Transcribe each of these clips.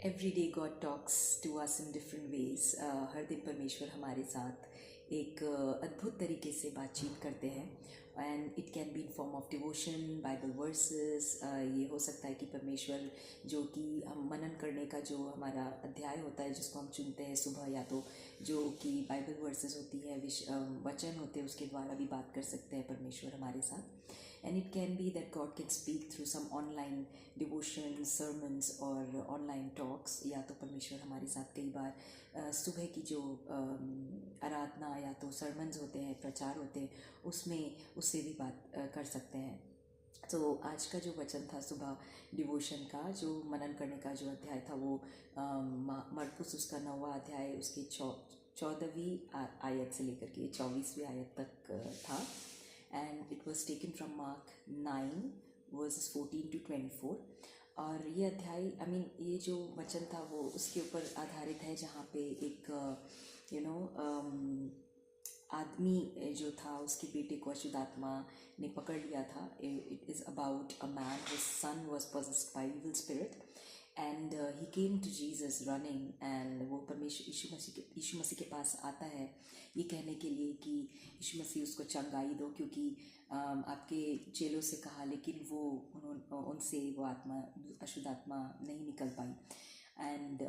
Every day God talks to us in different ways. हर दिन परमेश्वर हमारे साथ एक अद्भुत तरीके से बातचीत करते हैं and it can be in form of devotion, Bible versus. ये हो सकता है कि परमेश्वर जो कि हम मनन करने का जो हमारा अध्याय होता है जिसको हम चुनते हैं सुबह, या तो जो कि बाइबल वर्सेस होती है, वचन होते हैं, उसके द्वारा भी बात कर सकते हैं परमेश्वर हमारे साथ। And it can be that God can speak through some online devotions, sermons और online talks। या तो परमेश्वर हमारे साथ कई बार सुबह की जो आराधना या तो sermons होते हैं, प्रचार होते हैं, उसमें उससे भी बात कर सकते हैं। तो आज का जो वचन था सुबह डिवोशन का, जो मनन करने का जो अध्याय था, वो मरकुस उसका 9वां अध्याय उसकी 14वीं आयत से लेकर के 24वीं आयत तक था। And it was taken from mark 9 versus 14 to 24। और ये अध्याय ये जो वचन था वो उसके ऊपर आधारित है, जहाँ पे एक आदमी जो था, उसके बेटे को अशुद्ध आत्मा ने पकड़ लिया था। It is about a man his son was possessed by evil spirit and he came to Jesus running. And वो परमेश्वर यीशु मसीह के पास आता है ये कहने के लिए कि यीशु मसीह उसको चंगाई दो, क्योंकि आपके चेलों से कहा लेकिन वो उनसे वो आत्मा, अशुद्ध आत्मा नहीं निकल पाई। And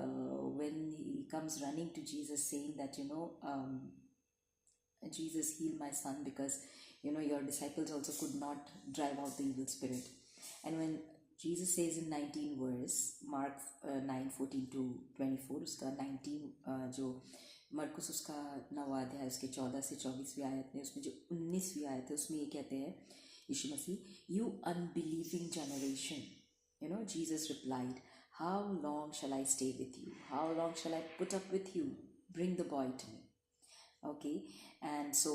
when he comes running to Jesus saying that Jesus heal my son because your disciples also could not drive out the evil spirit। And when Jesus says in 19 verse, Mark 9:14 to 24, उसका 19 जो मरकुस उसका 9वां अध्याय उसके 14 से 24वीं आयत में, उसमें जो 19वीं आयत है उसमें ये कहते हैं यीशु मसीह, you unbelieving generation, Jesus replied, how long shall I stay with you, how long shall I put up with you, bring the boy to me. Okay, and so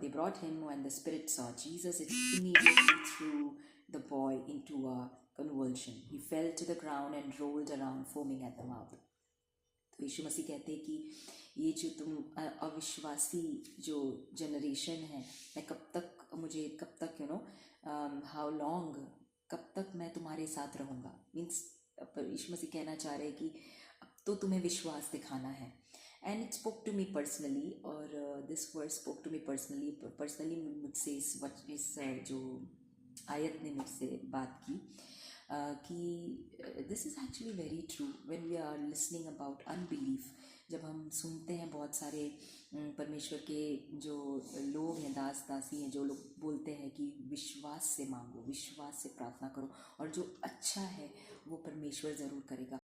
they brought him. When the spirit saw Jesus, it immediately threw the boy into a convulsion. He fell to the ground and rolled around, foaming at the mouth। तो यीशु मसीह कहते हैं कि ये जो तुम अविश्वासी जो generation है, मैं कब तक हाउ लॉन्ग, कब तक मैं तुम्हारे साथ रहूँगा। मीन्स यीशु मसीह कहना चाह रहे हैं कि अब तो तुम्हें विश्वास दिखाना है। And it spoke to me personally, और this word spoke to me personally मुझसे इस जो आयत ने मुझसे बात की कि this is actually very true when we are listening about unbelief. जब हम सुनते हैं बहुत सारे परमेश्वर के जो लोग हैं, दास दासी हैं, जो लोग बोलते हैं कि विश्वास से मांगो, विश्वास से प्रार्थना करो, और जो अच्छा है वो परमेश्वर ज़रूर करेगा।